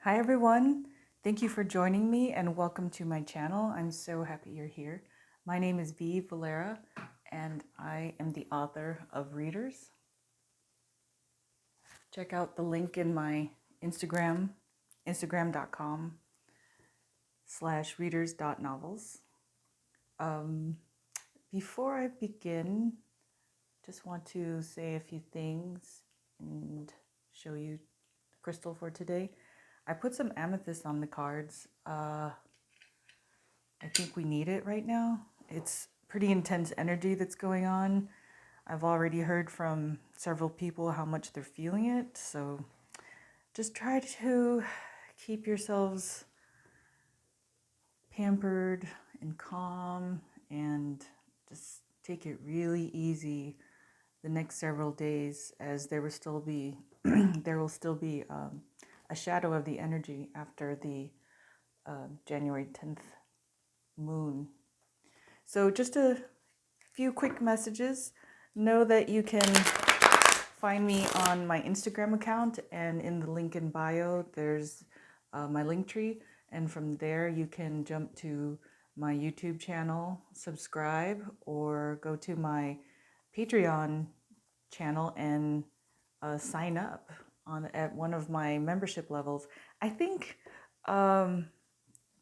Hi everyone, thank you for joining me and welcome to my channel. I'm so happy you're here. My name is V Valera and I am the author of Readers. Check out the link in my Instagram, instagram.com/readers.novels. Before I begin, just want to say a few things and show you the crystal for today. I put some amethyst on the cards. I think we need it right now. It's pretty intense energy that's going on. I've already heard from several people how much they're feeling it. So just try to keep yourselves pampered and calm and just take it really easy the next several days, as there will still be a shadow of the energy after the January 10th moon. So just a few quick messages. Know that you can find me on my Instagram account, and in the link in bio there's my link tree, and from there you can jump to my YouTube channel, subscribe, or go to my Patreon channel and sign up at one of my membership levels. I think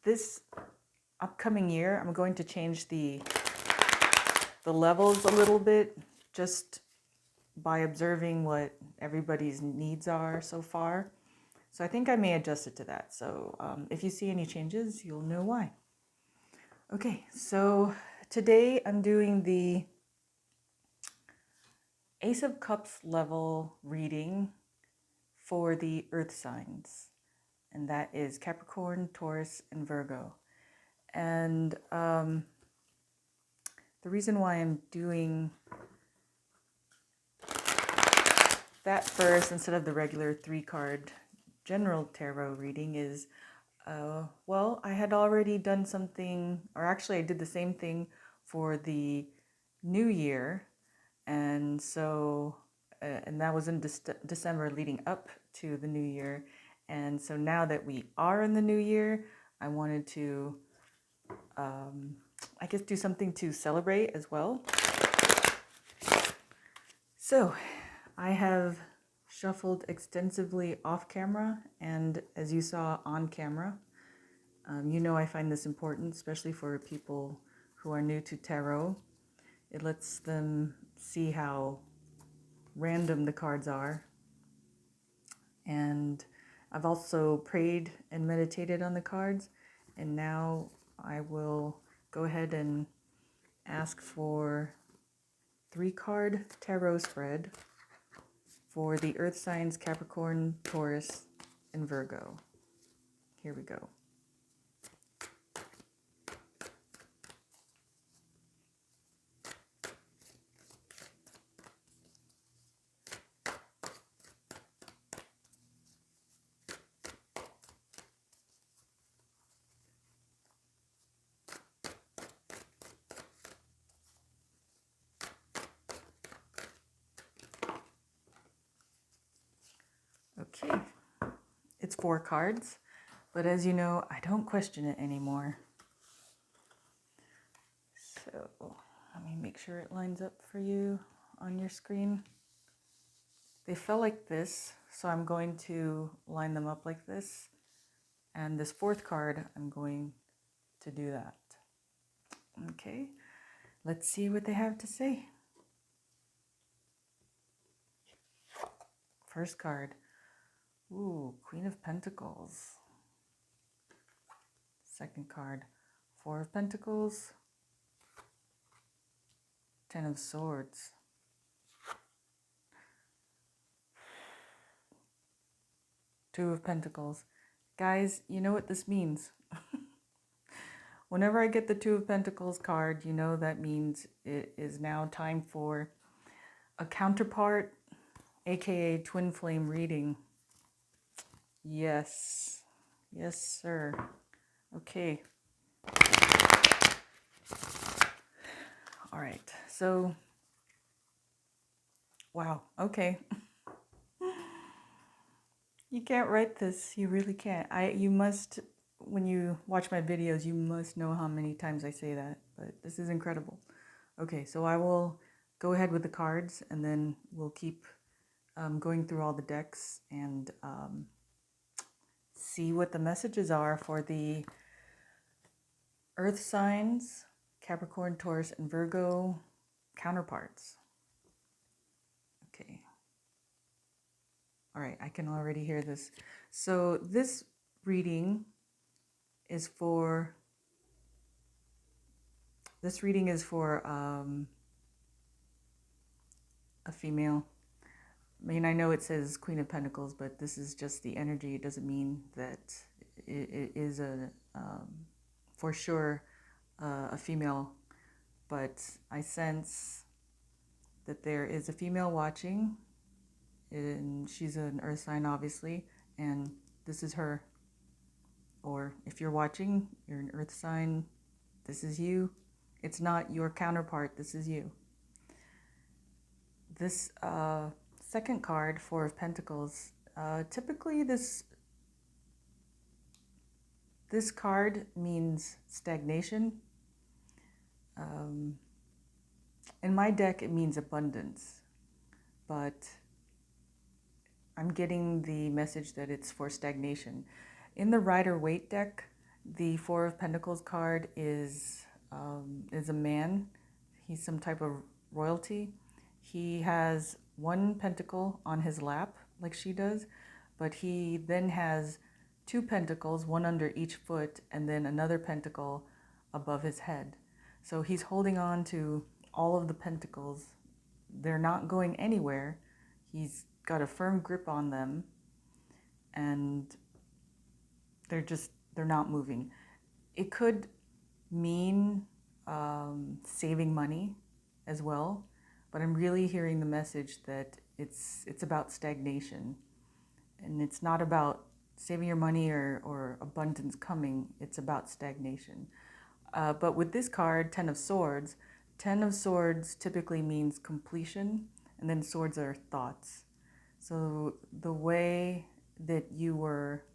this upcoming year I'm going to change the levels a little bit, just by observing what everybody's needs are so far. So I think I may adjust it to that. So if you see any changes, you'll know why. Okay, so today I'm doing the Ace of Cups level reading for the Earth signs, and that is Capricorn, Taurus, and Virgo. And the reason why I'm doing that first instead of the regular 3-card general tarot reading is, well, I had already done something, or actually I did the same thing for the new year. And so, and that was in December leading up to the new year. And so now that we are in the new year, I wanted to, I guess, do something to celebrate as well. So I have shuffled extensively off camera and, as you saw, on camera. You know, I find this important, especially for people who are new to tarot. It lets them see how random the cards are. And I've also prayed and meditated on the cards. And now I will go ahead and ask for 3-card tarot spread for the Earth signs Capricorn, Taurus, and Virgo. Here we go. Okay, it's 4 cards, but as you know, I don't question it anymore. So let me make sure it lines up for you on your screen. They fell like this, so I'm going to line them up like this. And this 4th card, I'm going to do that. Okay, let's see what they have to say. First card. Ooh, Queen of Pentacles. Second card, 4 of Pentacles. 10 of Swords. Two of Pentacles. Guys, you know what this means. Whenever I get the 2 of Pentacles card, you know that means it is now time for a counterpart, aka twin flame reading. Yes. Yes, sir. Okay. All right. So, wow. Okay. You can't write this. You really can't. You must, when you watch my videos, you must know how many times I say that. But this is incredible. Okay, so I will go ahead with the cards, and then we'll keep going through all the decks and see what the messages are for the Earth signs, Capricorn, Taurus, and Virgo counterparts. Okay. All right, I can already hear this. So this reading is for a female. I mean, I know it says Queen of Pentacles, but this is just the energy. It doesn't mean that it is for sure a female, but I sense that there is a female watching, and she's an earth sign, obviously, and this is her. Or if you're watching, you're an earth sign, this is you. It's not your counterpart, this is you. This second card, Four of Pentacles, typically this card means stagnation. In my deck, it means abundance, but I'm getting the message that it's for stagnation. In the Rider-Waite deck, the Four of Pentacles card is a man. He's some type of royalty. He has one pentacle on his lap, like she does, but he then has two pentacles, one under each foot, and then another pentacle above his head. So he's holding on to all of the pentacles. They're not going anywhere. He's got a firm grip on them, and they're not moving. It could mean saving money as well, but I'm really hearing the message that it's about stagnation, and it's not about saving your money or abundance coming. It's about stagnation. But with this card, Ten of Swords typically means completion, and then swords are thoughts. So the way that you were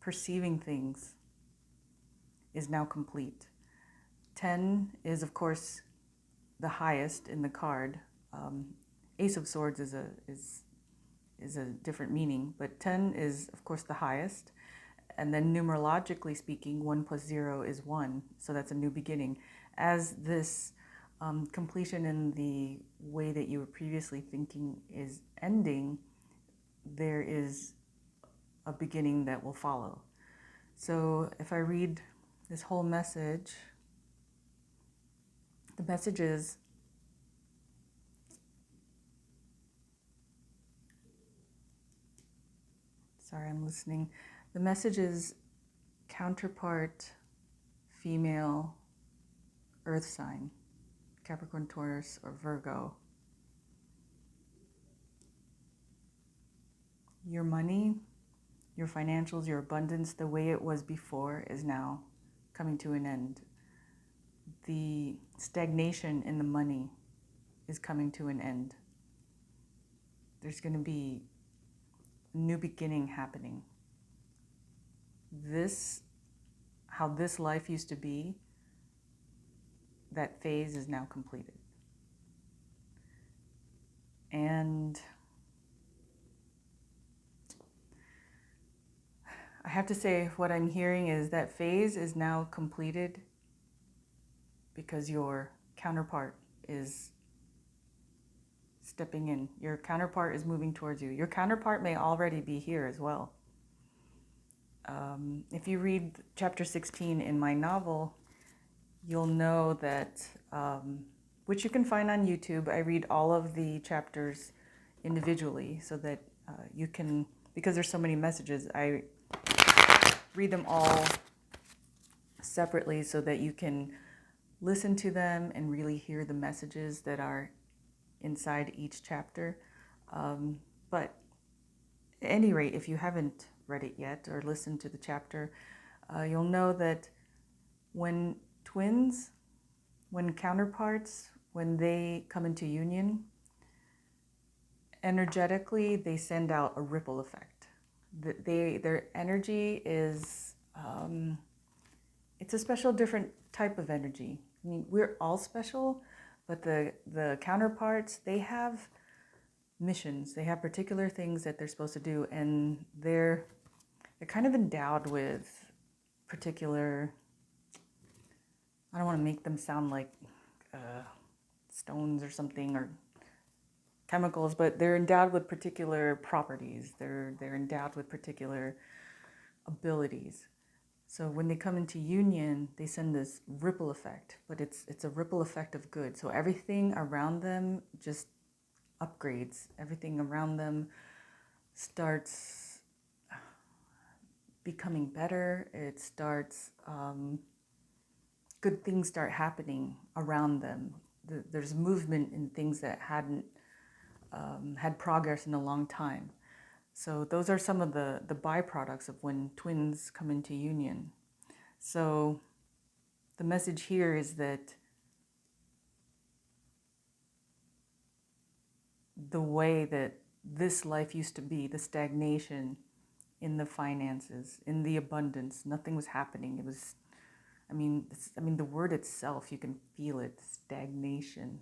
perceiving things is now complete. 10 is, of course, the highest in the card. Ace of Swords is a different meaning, but 10 is, of course, the highest. And then numerologically speaking, 1 plus 0 is 1. So that's a new beginning. As this completion in the way that you were previously thinking is ending, there is a beginning that will follow. So if I read this whole message, the message is, sorry, I'm listening. The message is counterpart, female, earth sign, Capricorn, Taurus, or Virgo. Your money, your financials, your abundance, the way it was before is now coming to an end. The stagnation in the money is coming to an end. There's going to be a new beginning happening. How this life used to be, that phase is now completed. And I have to say, what I'm hearing is that phase is now completed because your counterpart is stepping in. Your counterpart is moving towards you. Your counterpart may already be here as well. If you read chapter 16 in my novel, you'll know that, which you can find on YouTube. I read all of the chapters individually so that you can, because there's so many messages, I read them all separately so that you can listen to them and really hear the messages that are inside each chapter. But at any rate, if you haven't read it yet or listened to the chapter, you'll know that when twins, when counterparts, when they come into union, energetically they send out a ripple effect. Their energy is, it's a special, different type of energy. I mean, we're all special, but the counterparts, they have missions. They have particular things that they're supposed to do, and they're kind of endowed with particular, I don't want to make them sound like stones or something, or chemicals, but they're endowed with particular properties. They're endowed with particular abilities. So when they come into union, they send this ripple effect, but it's a ripple effect of good. So everything around them just upgrades. Everything around them starts becoming better. It starts, good things start happening around them. There's movement in things that hadn't had progress in a long time. So those are some of the byproducts of when twins come into union. So the message here is that the way that this life used to be, the stagnation in the finances, in the abundance, nothing was happening. It was, the word itself, you can feel it, stagnation.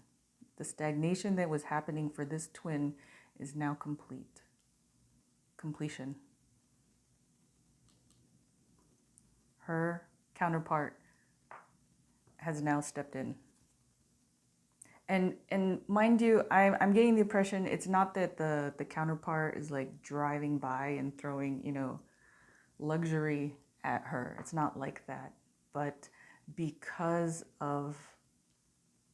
The stagnation that was happening for this twin is now complete. Completion. Her counterpart has now stepped in. And mind you, I'm getting the impression it's not that the counterpart is like driving by and throwing, luxury at her. It's not like that. But because of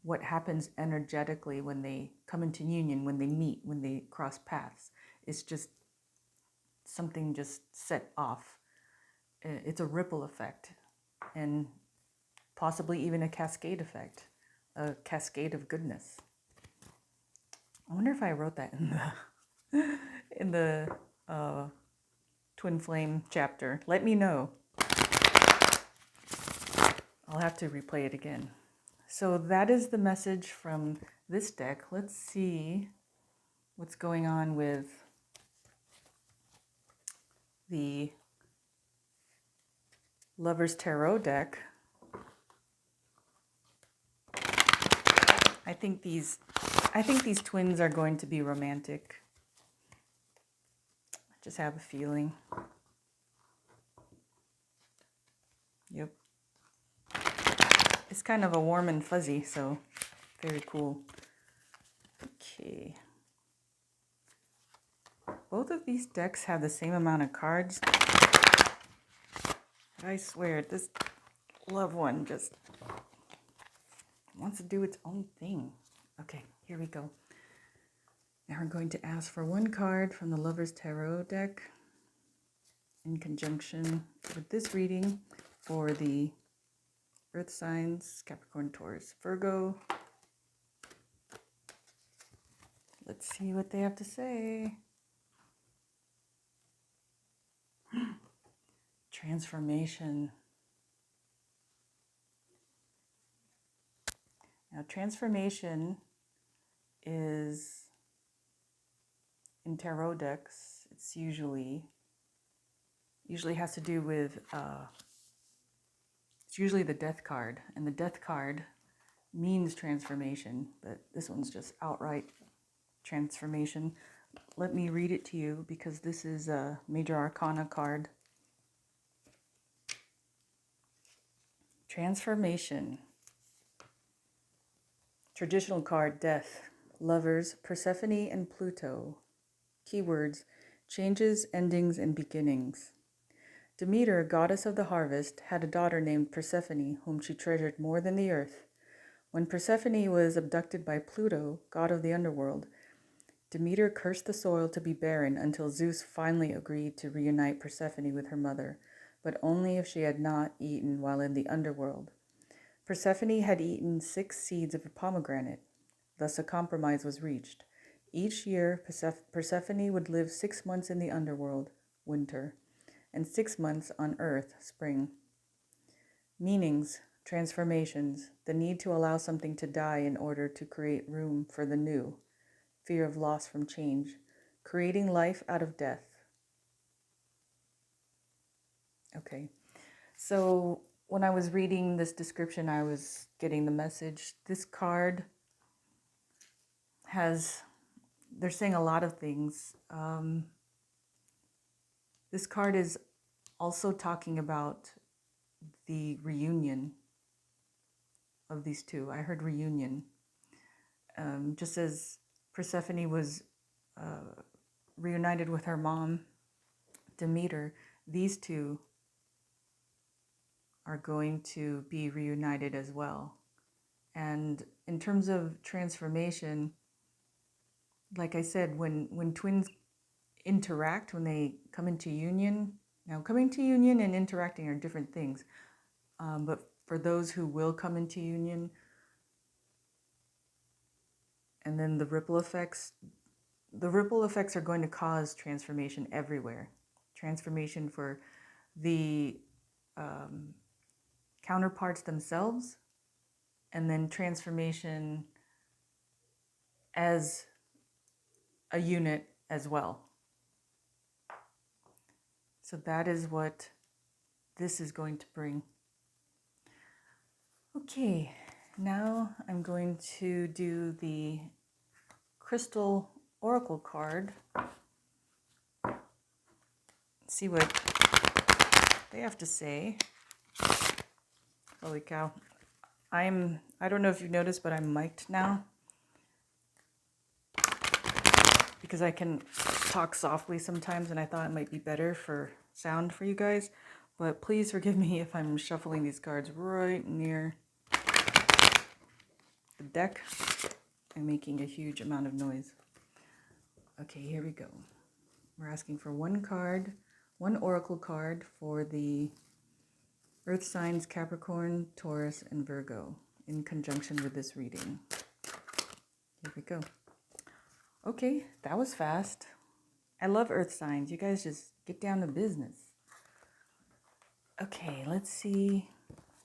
what happens energetically when they come into union, when they meet, when they cross paths, it's just something just set off. It's a ripple effect, and possibly even a cascade effect, a cascade of goodness. I wonder if I wrote that in the Twin Flame chapter. Let me know. I'll have to replay it again. So that is the message from this deck. Let's see what's going on with the Lover's Tarot deck. I think these twins are going to be romantic. I just have a feeling. Yep. It's kind of a warm and fuzzy, so very cool. Okay. Both of these decks have the same amount of cards. I swear, this love one just wants to do its own thing. Okay, here we go. Now we're going to ask for one card from the Lover's Tarot deck in conjunction with this reading for the Earth signs, Capricorn, Taurus, Virgo. Let's see what they have to say. Transformation. Now, transformation is, in tarot decks, it's usually has to do with, it's usually the death card. And the death card means transformation, but this one's just outright transformation. Let me read it to you because this is a Major Arcana card. Transformation. Traditional card, Death. Lovers, Persephone and Pluto. Keywords, changes, endings, and beginnings. Demeter, goddess of the harvest, had a daughter named Persephone, whom she treasured more than the earth. When Persephone was abducted by Pluto, god of the underworld, Demeter cursed the soil to be barren until Zeus finally agreed to reunite Persephone with her mother, but only if she had not eaten while in the underworld. Persephone had eaten 6 seeds of a pomegranate. Thus a compromise was reached. Each year, Persephone would live 6 months in the underworld, winter, and 6 months on earth, spring. Meanings, transformations, the need to allow something to die in order to create room for the new, fear of loss from change, creating life out of death. Okay. So when I was reading this description, I was getting the message. This card they're saying a lot of things. This card is also talking about the reunion of these two. I heard reunion. Just as Persephone was reunited with her mom, Demeter, these two are going to be reunited as well. And in terms of transformation, like I said, when twins interact, when they come into union, now coming to union and interacting are different things. But for those who will come into union, and then the ripple effects are going to cause transformation everywhere. Transformation for the counterparts themselves, and then transformation as a unit as well. So that is what this is going to bring. Okay, now I'm going to do the crystal oracle card. See what they have to say. Holy cow. I don't know if you've noticed, but I'm mic'd now, because I can talk softly sometimes, and I thought it might be better for sound for you guys. But please forgive me if I'm shuffling these cards right near the deck and making a huge amount of noise. Okay, here we go. We're asking for one card, one oracle card for the Earth signs Capricorn, Taurus, and Virgo in conjunction with this reading. Here we go. Okay, that was fast. I love Earth signs. You guys just get down to business. Okay, let's see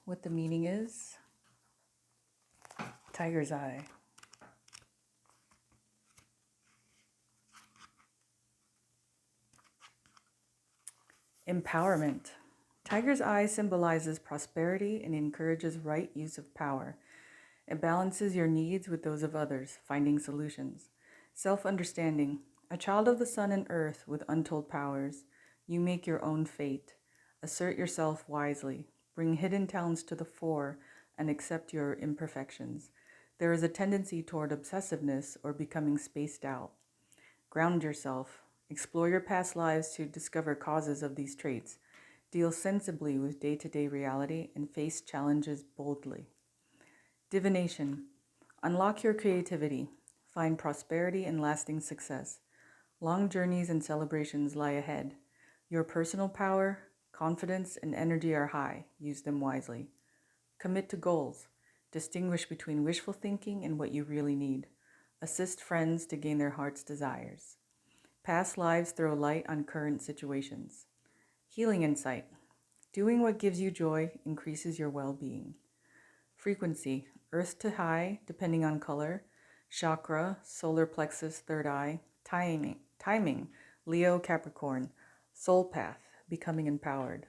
what the meaning is. Tiger's eye. Empowerment. Tiger's eye symbolizes prosperity and encourages right use of power. It balances your needs with those of others, finding solutions. Self-understanding. A child of the sun and earth with untold powers. You make your own fate. Assert yourself wisely. Bring hidden talents to the fore and accept your imperfections. There is a tendency toward obsessiveness or becoming spaced out. Ground yourself. Explore your past lives to discover causes of these traits. Deal sensibly with day-to-day reality and face challenges boldly. Divination. Unlock your creativity. Find prosperity and lasting success. Long journeys and celebrations lie ahead. Your personal power, confidence, and energy are high. Use them wisely. Commit to goals. Distinguish between wishful thinking and what you really need. Assist friends to gain their heart's desires. Past lives throw light on current situations. Healing insight. Doing what gives you joy increases your well-being. Frequency. Earth to high, depending on color. Chakra, solar plexus, third eye. Timing. Leo, Capricorn. Soul path. Becoming empowered.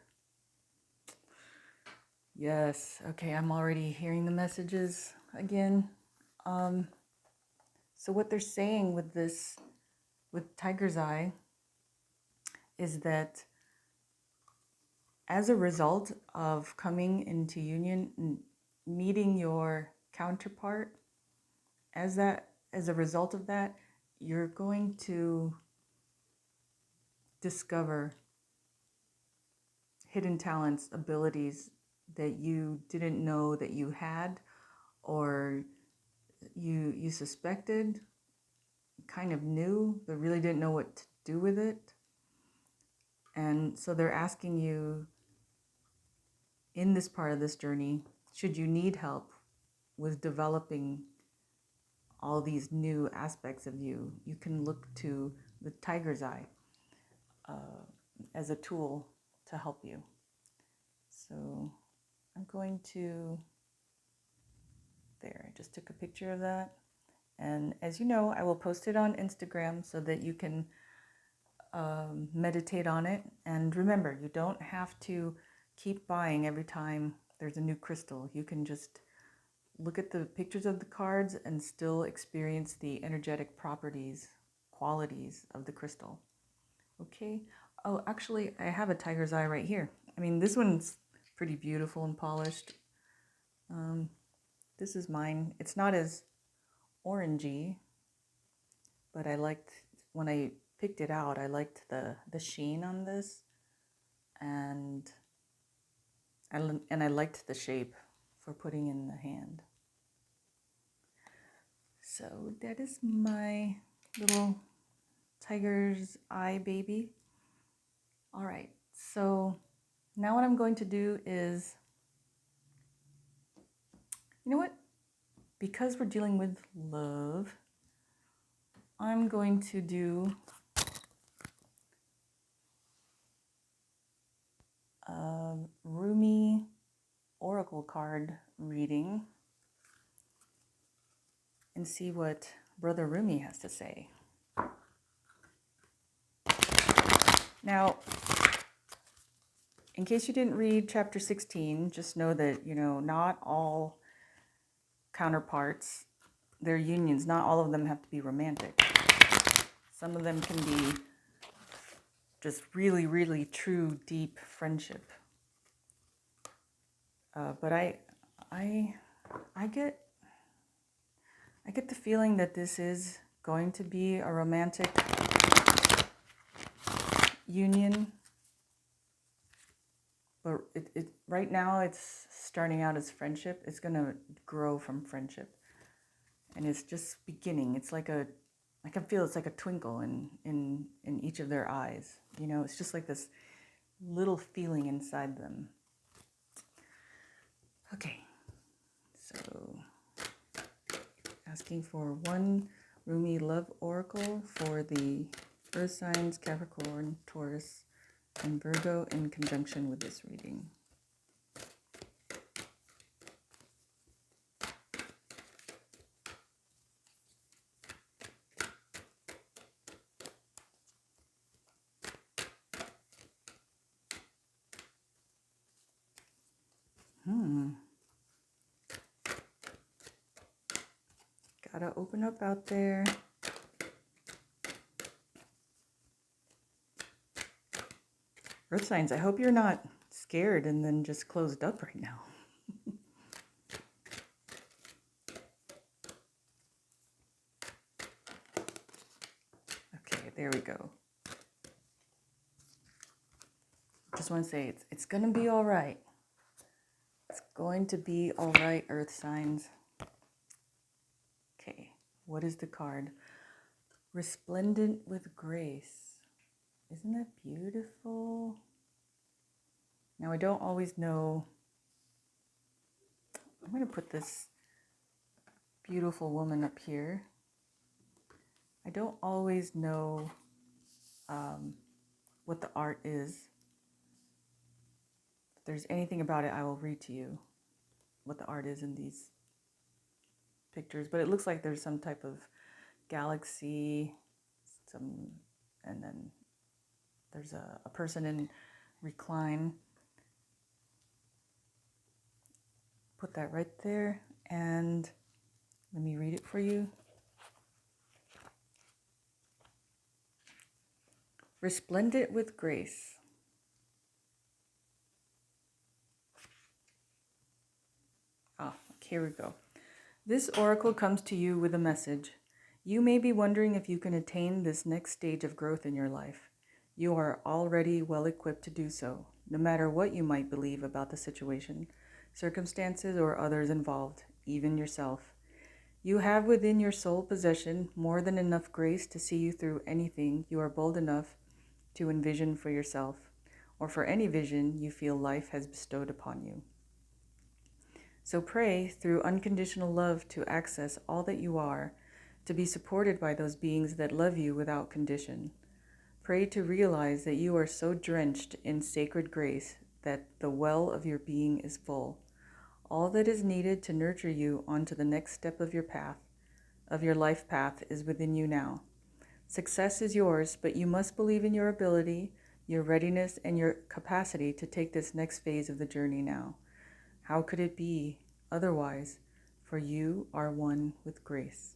Yes. Okay, I'm already hearing the messages again. So what they're saying with this, with Tiger's eye, is that as a result of coming into union, meeting your counterpart, as a result of that, you're going to discover hidden talents, abilities that you didn't know that you had, or you suspected, kind of knew, but really didn't know what to do with it. And so they're asking you in this part of this journey, should you need help with developing all these new aspects of you, you can look to the tiger's eye as a tool to help you. So I'm going to, there, I just took a picture of that. And as you know, I will post it on Instagram so that you can meditate on it. And remember, you don't have to keep buying every time there's a new crystal. You can just look at the pictures of the cards and still experience the energetic properties, qualities of the crystal. Okay. Oh, actually, I have a tiger's eye right here. I mean, this one's pretty beautiful and polished. This is mine. It's not as orangey, but I liked, when I picked it out, I liked the sheen on this, and I liked the shape for putting in the hand. So that is my little tiger's eye baby. All right, so now what I'm going to do is, you know what? Because we're dealing with love, I'm going to do a Rumi oracle card reading and see what Brother Rumi has to say. Now, in case you didn't read chapter 16, just know that, not all counterparts, their unions, not all of them have to be romantic. Some of them can be just really, really true, deep friendship. But I get the feeling that this is going to be a romantic union. But it right now it's starting out as friendship. It's going to grow from friendship. And it's just beginning. It's like I can feel it's like a twinkle in each of their eyes. It's just like this little feeling inside them. Okay, so asking for one Rumi love oracle for the earth signs Capricorn, Taurus, and Virgo in conjunction with this reading. Gotta open up out there. Earth signs, I hope you're not scared and then just closed up right now. Okay, there we go. Just want to say it's going to be all right. It's going to be all right, earth signs. Okay, what is the card? Resplendent with grace. Isn't that beautiful? Now, I don't always know. I'm going to put this beautiful woman up here. I don't always know what the art is. If there's anything about it, I will read to you what the art is in these pictures. But it looks like there's some type of galaxy, and then there's a person in recline. Put that right there, and let me read it for you. Resplendent with grace. Here we go. This oracle comes to you with a message. You may be wondering if you can attain this next stage of growth in your life. You are already well equipped to do so, no matter what you might believe about the situation, circumstances, or others involved, even yourself. You have within your soul possession more than enough grace to see you through anything you are bold enough to envision for yourself, or for any vision you feel life has bestowed upon you. So pray through unconditional love to access all that you are, to be supported by those beings that love you without condition. Pray to realize that you are so drenched in sacred grace that the well of your being is full. All that is needed to nurture you onto the next step of your path, of your life path, is within you now. Success is yours, but you must believe in your ability, your readiness, and your capacity to take this next phase of the journey now. How could it be otherwise? For you are one with grace.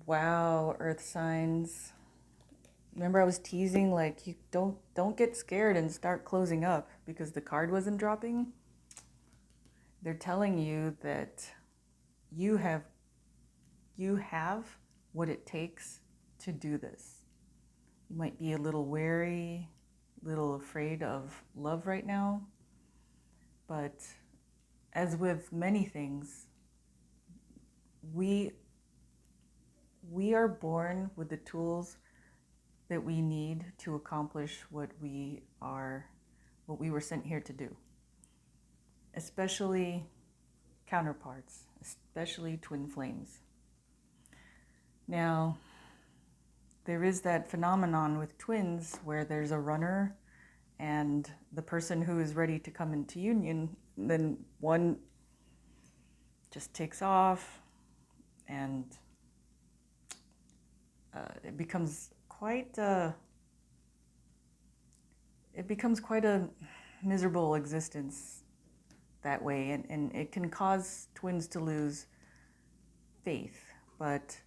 Wow, earth signs. Remember I was teasing like you don't get scared and start closing up because the card wasn't dropping? They're telling you that you have what it takes to do this. You might be a little wary, a little afraid of love right now, but as with many things, we are born with the tools that we need to accomplish what we were sent here to do. Especially counterparts, especially twin flames. Now, there is that phenomenon with twins where there's a runner and the person who is ready to come into union, then one just takes off, and it becomes quite a miserable existence that way, and it can cause twins to lose faith. But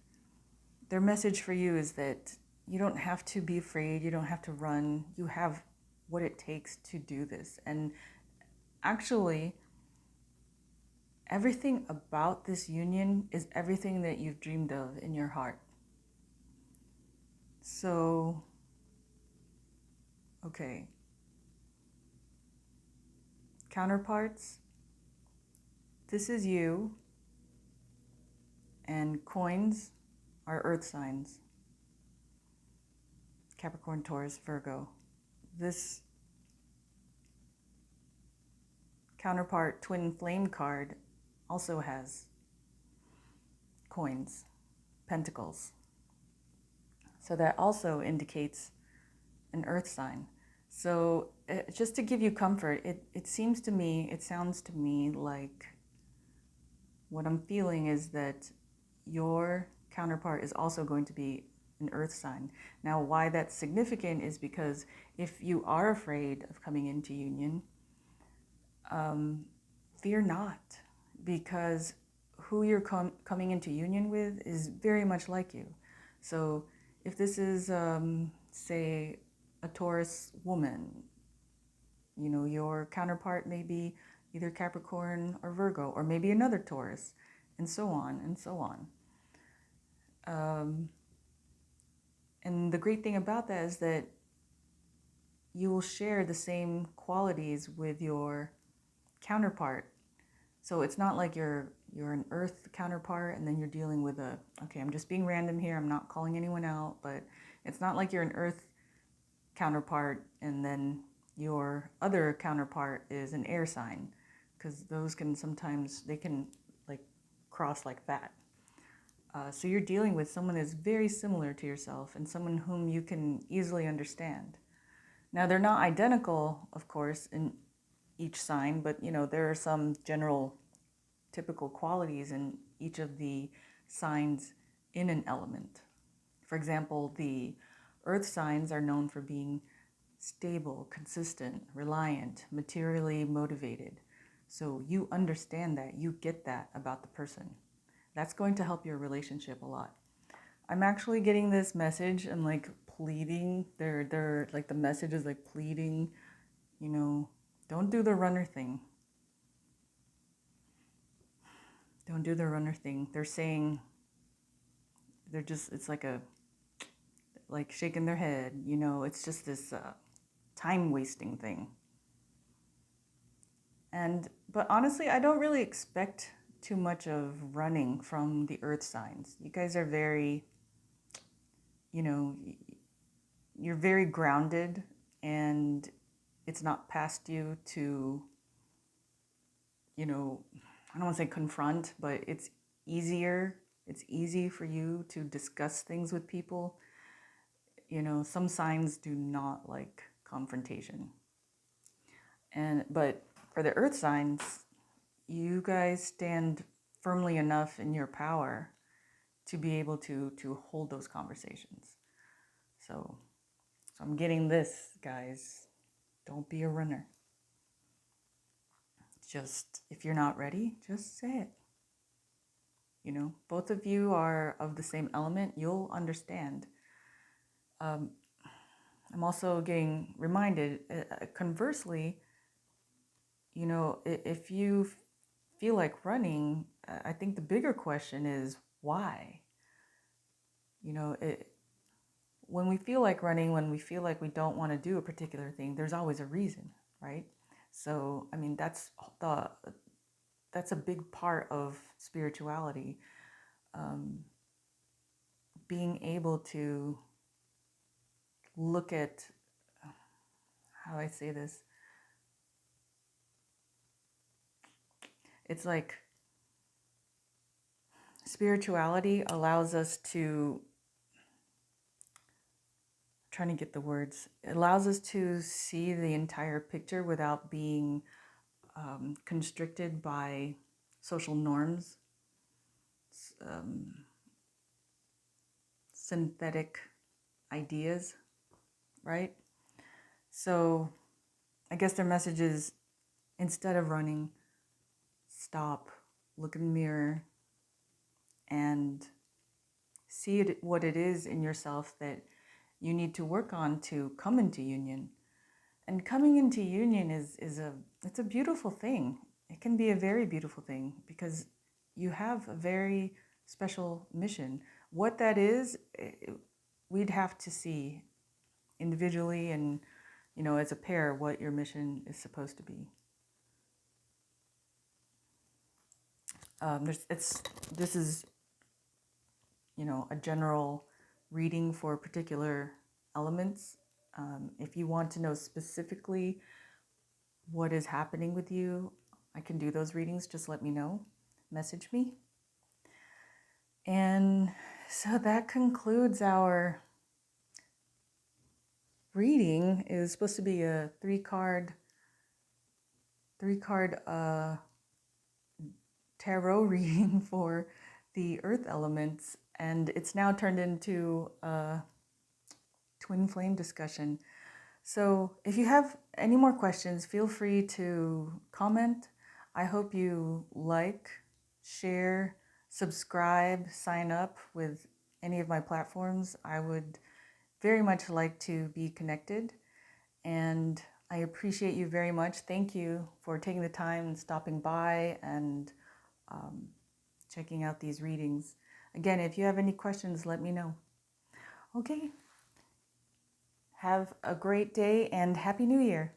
their message for you is that you don't have to be afraid, you don't have to run, you have what it takes to do this. And actually, everything about this union is everything that you've dreamed of in your heart. So, okay. Counterparts, this is you, and coins are earth signs. Capricorn, Taurus, Virgo. This counterpart twin flame card also has coins, pentacles. So that also indicates an earth sign. So just to give you comfort, it sounds to me like what I'm feeling is that your counterpart is also going to be an earth sign. Now, why that's significant is because if you are afraid of coming into union, fear not, because who you're coming into union with is very much like you. So if this is, say, a Taurus woman, you know, your counterpart may be either Capricorn or Virgo, or maybe another Taurus, and so on and so on. And the great thing about that is that you will share the same qualities with your counterpart. So it's not like you're an earth counterpart and then you're dealing with okay, I'm just being random here, I'm not calling anyone out, but it's not like you're an earth counterpart and then your other counterpart is an air sign, because those can sometimes, they can like cross like that. So you're dealing with someone that's very similar to yourself and someone whom you can easily understand. Now, they're not identical, of course, in each sign, but you know, there are some general typical qualities in each of the signs in an element. For example, the earth signs are known for being stable, consistent, reliant, materially motivated. So you understand that, you get that about the person. That's going to help your relationship a lot. I'm actually getting this message and like pleading. They're like, the message is like pleading, you know, don't do the runner thing. Don't do the runner thing. They're saying, it's like shaking their head, you know, it's just this time wasting thing. But honestly, I don't really expect too much of running from the earth signs. You guys are very, you know, you're very grounded, and it's not past you to, you know, I don't want to say confront, but it's easy for you to discuss things with people. You know, some signs do not like confrontation. But for the earth signs, you guys stand firmly enough in your power to be able to hold those conversations. So I'm getting this, guys. Don't be a runner. Just, if you're not ready, just say it. You know, both of you are of the same element. You'll understand. I'm also getting reminded, conversely, you know, if you feel like running, I think the bigger question is why? You know, when we feel like running, when we feel like we don't want to do a particular thing, there's always a reason, right? So, I mean, that's a big part of spirituality. Being able to look at, how do I say this? It's like spirituality allows us to, trying to get the words, it allows us to see the entire picture without being constricted by social norms, synthetic ideas, right? So I guess their message is, instead of running, stop, look in the mirror, and see what it is in yourself that you need to work on to come into union. And coming into union it's a beautiful thing. It can be a very beautiful thing because you have a very special mission. What that is, we'd have to see individually and, you know, as a pair, what your mission is supposed to be. This is, you know, a general reading for particular elements. If you want to know specifically what is happening with you, I can do those readings. Just let me know. Message me. And so that concludes our reading. It was supposed to be a three card tarot reading for the earth elements, and it's now turned into a twin flame discussion. So if you have any more questions, feel free to comment. I hope you like, share, subscribe, sign up with any of my platforms. I would very much like to be connected, and I appreciate you very much. Thank you for taking the time and stopping by and checking out these readings. Again, if you have any questions, let me know. Okay. Have a great day and Happy New Year.